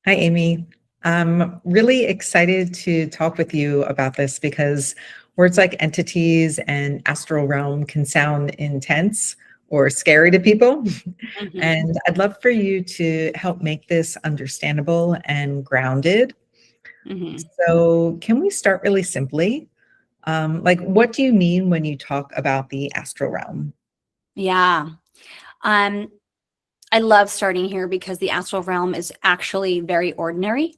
Hi, Amy. I'm really excited to talk with you about this because words like entities and astral realm can sound intense or scary to people. Mhm. And I'd love for you to help make this understandable and grounded. Mhm. So, can we start really simply? What do you mean when you talk about the astral realm? Yeah. Um, I love starting here because the astral realm is actually very ordinary.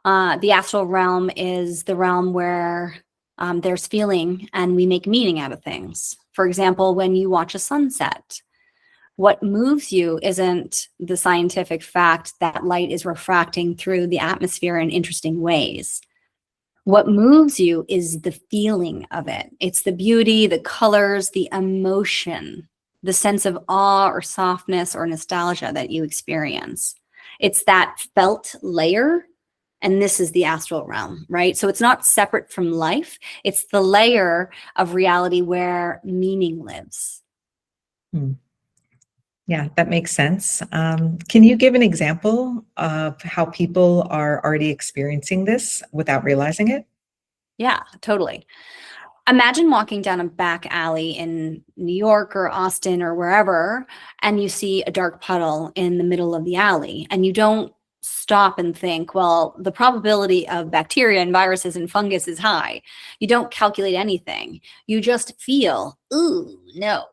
The astral realm is the realm where there's feeling and we make meaning out of things. For example, when you watch a sunset, what moves you isn't the scientific fact that light is refracting through the atmosphere in interesting ways. What moves you is the feeling of it. It's the beauty, the colors, the emotion, the sense of awe or softness or nostalgia that you experience. It's that felt layer. And this is the astral realm, right? So it's not separate from life. It's the layer of reality where meaning lives. Hmm. Yeah, that makes sense. Can you give an example of how people are already experiencing this without realizing it? Yeah, totally. Imagine walking down a back alley in New York or Austin or wherever, and you see a dark puddle in the middle of the alley, and you don't stop and think, well, the probability of bacteria and viruses and fungus is high. You don't calculate anything. You just feel, ooh, no.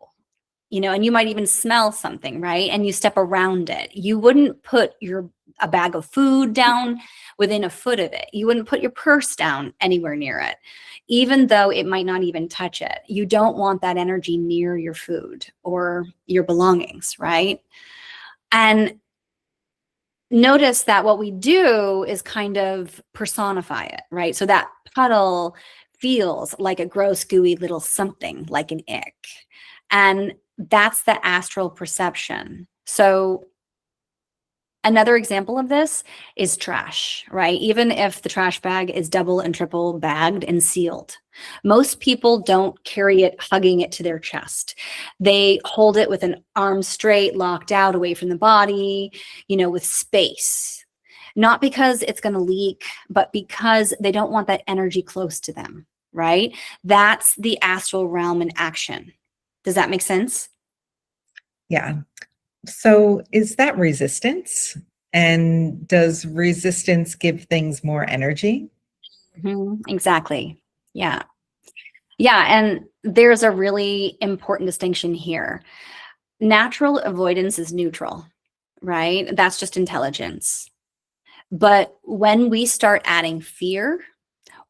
And you might even smell something, right? And you step around it. You wouldn't put your a bag of food down within a foot of it. You wouldn't put your purse down anywhere near it, even though it might not even touch it. You don't want that energy near your food or your belongings, right? And notice that what we do is kind of personify it, right? So that puddle feels like a gross, gooey little something, like an ick. And that's the astral perception. So another example of this is trash, right? Even if the trash bag is double and triple bagged and sealed, most people don't carry it hugging it to their chest. They hold it with an arm straight, locked out away from the body, with space. Not because it's going to leak, but because they don't want that energy close to them, right? That's the astral realm in action. Does that make sense? Yeah. So, is that resistance? And does resistance give things more energy? Exactly. Yeah. Yeah. And there's a really important distinction here. Natural avoidance is neutral, right? That's just intelligence. But when we start adding fear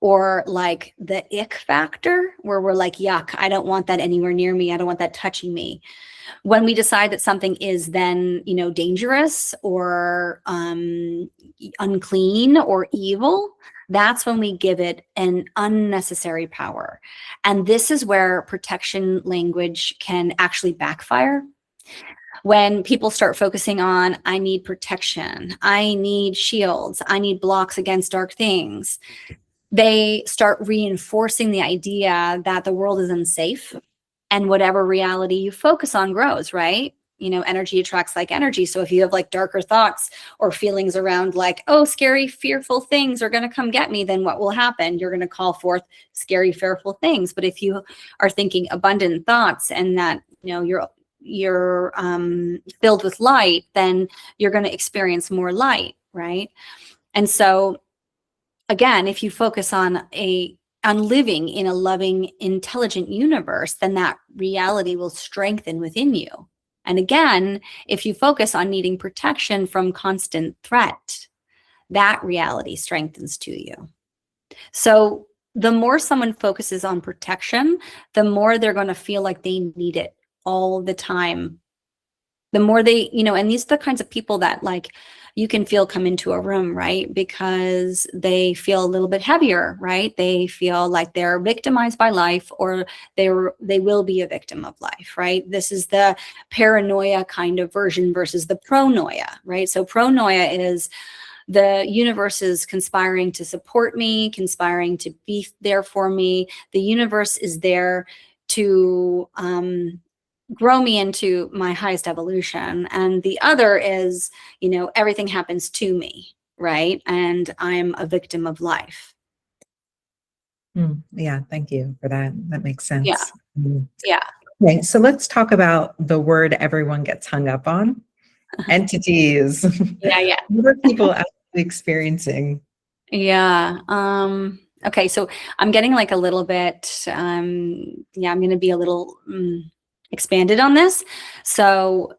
or like the ick factor, where we're like, yuck, I don't want that anywhere near me. I don't want that touching me. When we decide that something is then, dangerous or unclean or evil, that's when we give it an unnecessary power. And this is where protection language can actually backfire. When people start focusing on, I need protection, I need shields, I need blocks against dark things, they start reinforcing the idea that the world is unsafe, and whatever reality you focus on grows, right? Energy attracts like energy. So if you have like darker thoughts or feelings around like, oh, scary, fearful things are going to come get me, then what will happen? You're going to call forth scary, fearful things. But if you are thinking abundant thoughts and that, you're filled with light, then you're going to experience more light, right? And so again, if you focus on living in a loving, intelligent universe, then that reality will strengthen within you. And again, if you focus on needing protection from constant threat, that reality strengthens to you. So the more someone focuses on protection, the more they're going to feel like they need it all the time. The more they, and these are the kinds of people that like you can feel come into a room, right? Because they feel a little bit heavier, right? They feel like they're victimized by life, or they will be a victim of life, right? This is the paranoia kind of version versus the pronoia, right? So pronoia is the universe is conspiring to support me, conspiring to be there for me. The universe is there to grow me into my highest evolution. And the other is, everything happens to me. right? And I'm a victim of life. Yeah, thank you for that. That makes Yeah. sense. Yeah. Okay, so let's talk about the word everyone gets hung up on, entities. Yeah. Yeah. What are people actually experiencing? Yeah. Okay. So I'm getting like a little bit, yeah, I'm going to be a little expanded on this. So,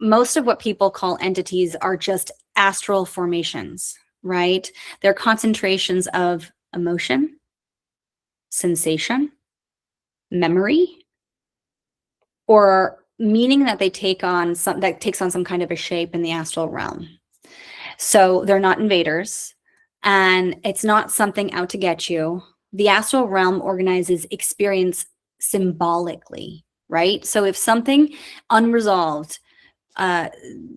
most of what people call entities are just astral formations, right? They're concentrations of emotion, sensation, memory, or meaning that they take on some that takes on some kind of a shape in the astral realm. So they're not invaders, and it's not something out to get you. The astral realm organizes experience symbolically, right? So if something unresolved, uh,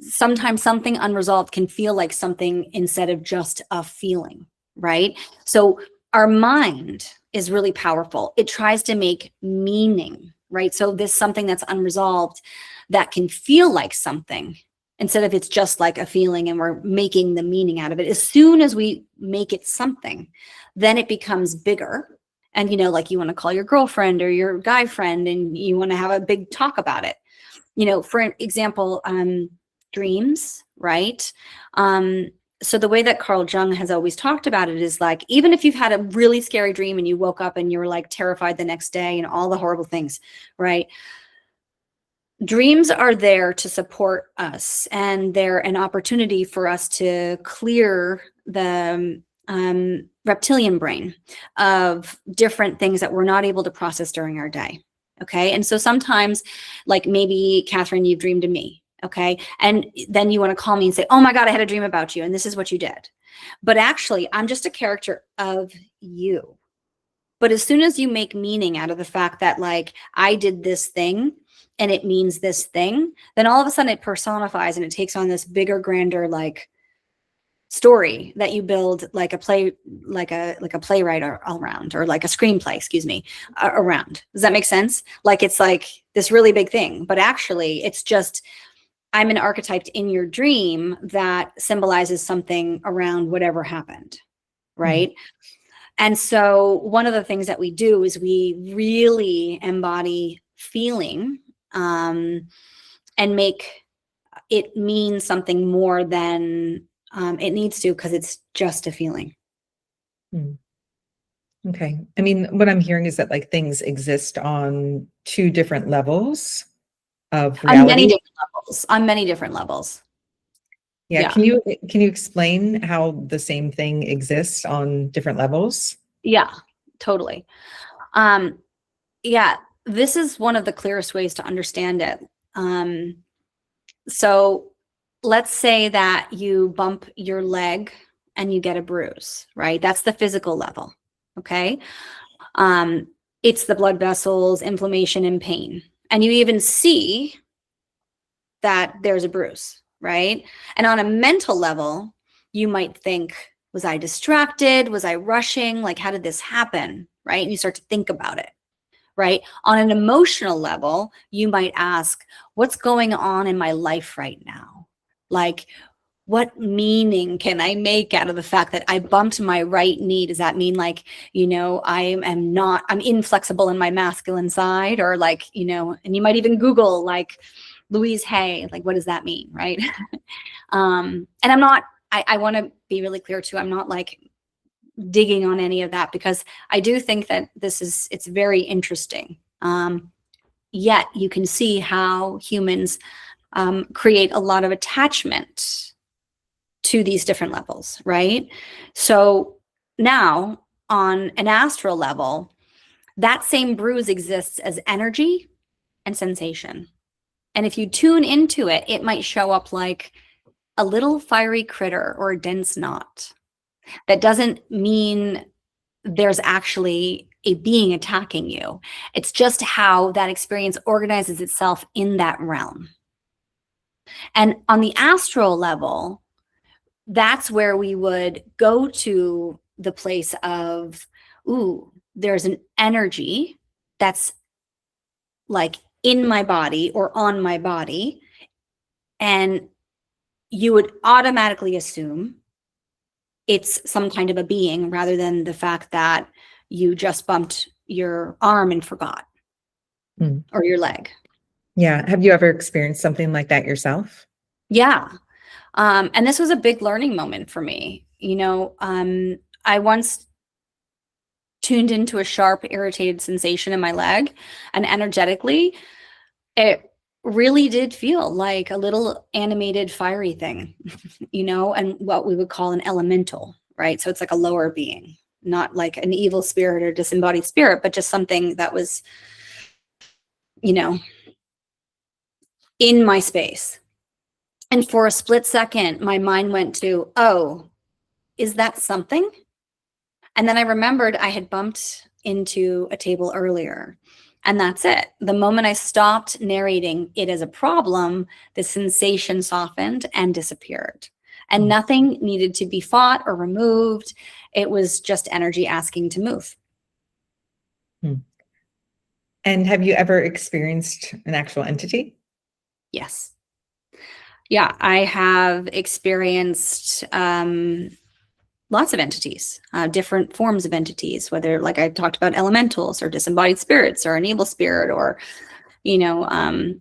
sometimes something unresolved can feel like something instead of just a feeling, right? So our mind is really powerful. It tries to make meaning, right? So this something that's unresolved that can feel like something instead of it's just like a feeling and we're making the meaning out of it. As soon as we make it something, then it becomes bigger. And, like you want to call your girlfriend or your guy friend and you want to have a big talk about it. For example, dreams, right? So the way that Carl Jung has always talked about it is like, even if you've had a really scary dream and you woke up and you were like terrified the next day and all the horrible things, right? Dreams are there to support us, and they're an opportunity for us to clear the reptilian brain of different things that we're not able to process during our day. Okay. And so sometimes, like maybe, Catherine, you've dreamed of me. Okay. And then you want to call me and say, oh my God, I had a dream about you. And this is what you did. But actually, I'm just a character of you. But as soon as you make meaning out of the fact that, like, I did this thing and it means this thing, then all of a sudden it personifies and it takes on this bigger, grander, like, story that you build, like a play, like a playwright around, or like a screenplay, excuse me, around. Does that make sense? Like, it's like this really big thing, but actually it's just, I'm an archetype in your dream that symbolizes something around whatever happened, Mm, right? And so one of the things that we do is we really embody feeling, and make it mean something more than it needs to, because it's just a feeling. mm. Okay. I mean, what I'm hearing is that like things exist on two different levels of On many reality. different levels. On many different levels. Yeah. Yeah. Can you explain how the same thing exists on different levels? Yeah, totally. Um, yeah, this is one of the clearest ways to understand it. Um, so let's say that you bump your leg and you get a bruise, right? That's the physical level. Okay. Um, it's the blood vessels, inflammation, and pain. And you even see that there's a bruise, right? And on a mental level, you might think, was I distracted? Was I rushing? Like, how did this happen? Right? And you start to think about it, right? On an emotional level, you might ask, what's going on in my life right now? Like, what meaning can I make out of the fact that I bumped my right knee? Does that mean, like, I'm inflexible in my masculine side? Or like, and you might even Google like Louise Hay, like, what does that mean? Right. And I want to be really clear too. I'm not like digging on any of that, because I do think that it's very interesting. Yet you can see how humans create a lot of attachment to these different levels, right? So now on an astral level, that same bruise exists as energy and sensation. And if you tune into it, it might show up like a little fiery critter or a dense knot. That doesn't mean there's actually a being attacking you. It's just how that experience organizes itself in that realm. And on the astral level, that's where we would go to the place of, ooh, there's an energy that's like in my body or on my body. And you would automatically assume it's some kind of a being rather than the fact that you just bumped your arm and forgot, or your leg. Yeah. Have you ever experienced something like that yourself? Yeah. And this was a big learning moment for me. I once tuned into a sharp, irritated sensation in my leg, and energetically, it really did feel like a little animated, fiery thing, and what we would call an elemental, right? So it's like a lower being, not like an evil spirit or disembodied spirit, but just something that was, you know, in my space. And for a split second, my mind went to, oh, is that something? And then I remembered I had bumped into a table earlier. And that's it. The moment I stopped narrating it as a problem, the sensation softened and disappeared. And Mm. nothing needed to be fought or removed. It was just energy asking to move. Mm. And have you ever experienced an actual entity? Yes. Yeah, I have experienced lots of entities, different forms of entities, whether, like I talked about, elementals or disembodied spirits or an evil spirit or,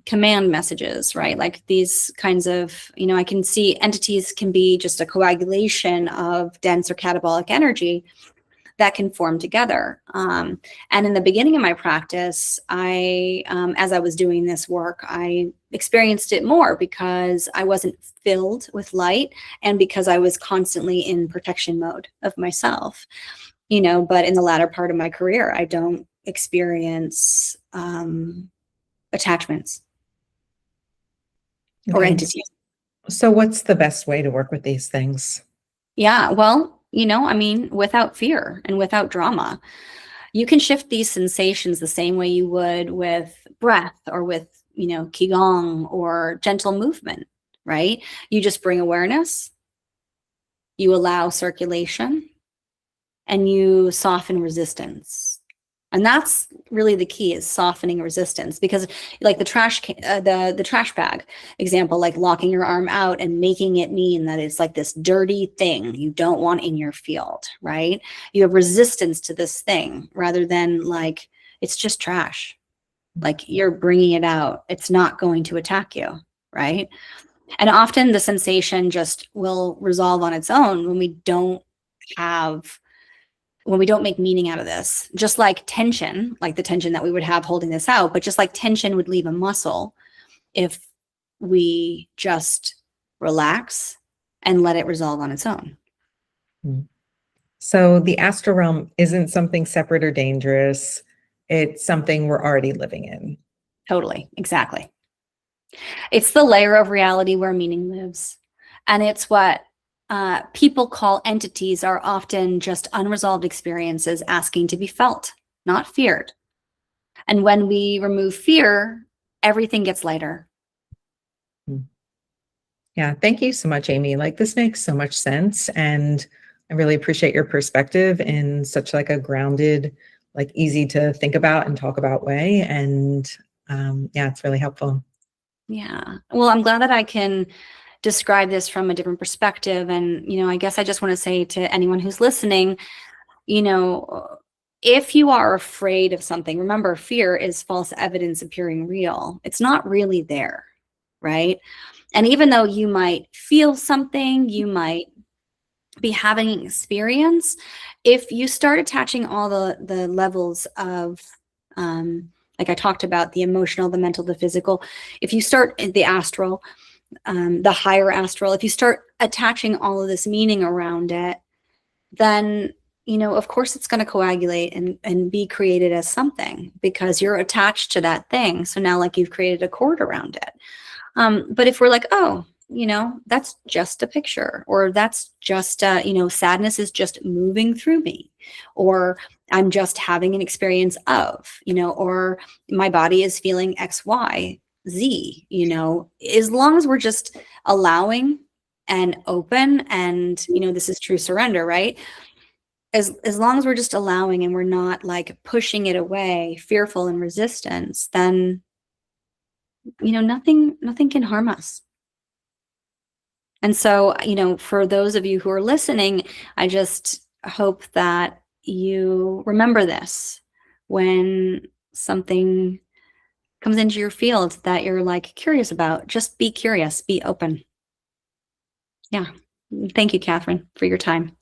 command messages, right? Like these kinds of, I can see entities can be just a coagulation of dense or catabolic energy that can form together. And in the beginning of my practice, as I was doing this work, I experienced it more because I wasn't filled with light and because I was constantly in protection mode of myself. But in the latter part of my career, I don't experience attachments or Okay. entities. So what's the best way to work with these things? Yeah, well, without fear and without drama. You can shift these sensations the same way you would with breath or with, qigong or gentle movement, right? You just bring awareness, you allow circulation, and you soften resistance. And that's really the key, is softening resistance, because like the trash bag example, like locking your arm out and making it mean that it's like this dirty thing you don't want in your field, right? You have resistance to this thing rather than like it's just trash. Like you're bringing it out. It's not going to attack you, right? And often the sensation just will resolve on its own have when we don't make meaning out of this. Just like tension, like the tension that we would have holding this out, but just like tension would leave a muscle if we just relax and let it resolve on its own. Mm. So the astral realm isn't something separate or dangerous. It's something we're already living in. Totally. Exactly. It's the layer of reality where meaning lives. And it's what people call entities are often just unresolved experiences asking to be felt, not feared. And when we remove fear, everything gets lighter. Mm. Yeah, thank you so much, Amy. Like this makes so much sense. And I really appreciate your perspective in such like a grounded, like easy to think about and talk about way. And yeah, it's really helpful. Yeah. Well, I'm glad that I can describe this from a different perspective. And, I guess I just want to say to anyone who's listening, you know, if you are afraid of something, remember, fear is false evidence appearing real. It's not really there, right? And even though you might feel something, you might be having an experience, if you start attaching all the levels of like I talked about, the emotional, the mental, the physical, if you start the astral, the higher astral, if you start attaching all of this meaning around it, then of course it's going to coagulate and be created as something because you're attached to that thing. So now like you've created a cord around it. But if we're like, oh, that's just a picture, or that's just, sadness is just moving through me, or I'm just having an experience of, or my body is feeling X, Y, Z, as long as we're just allowing and open and, this is true surrender, right? As long as we're just allowing and we're not like pushing it away, fearful and resistance, then, nothing can harm us. And so, for those of you who are listening, I just hope that you remember this when something comes into your field that you're like curious about. Just be curious, be open. Yeah. Thank you, Catherine, for your time.